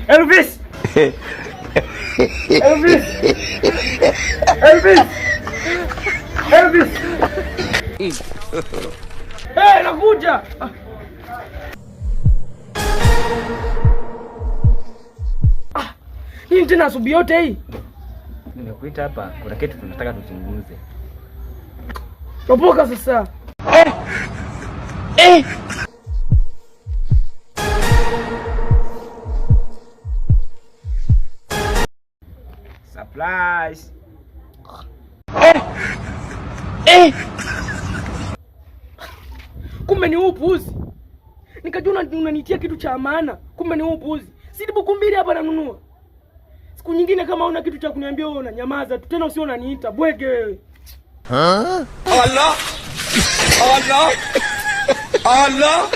Elvis! Elvis! Elvis! Elvis! Hey, nakuja! Nini tena asubuhi yote hii? Nimekuita hapa, kuna kitu tunataka tuzungumze. Topoka sasa. Surprise. Kumbe ni upuzi. Nikajua unanitia kitu cha maana. Kumbe ni upuzi. Si buku mbili hapa nanunua. Siku nyingine kama una kitu cha kuniambia wewe unanyamaza tu. Tena usio unaniita bwege wewe. Allah! Allah! Allah!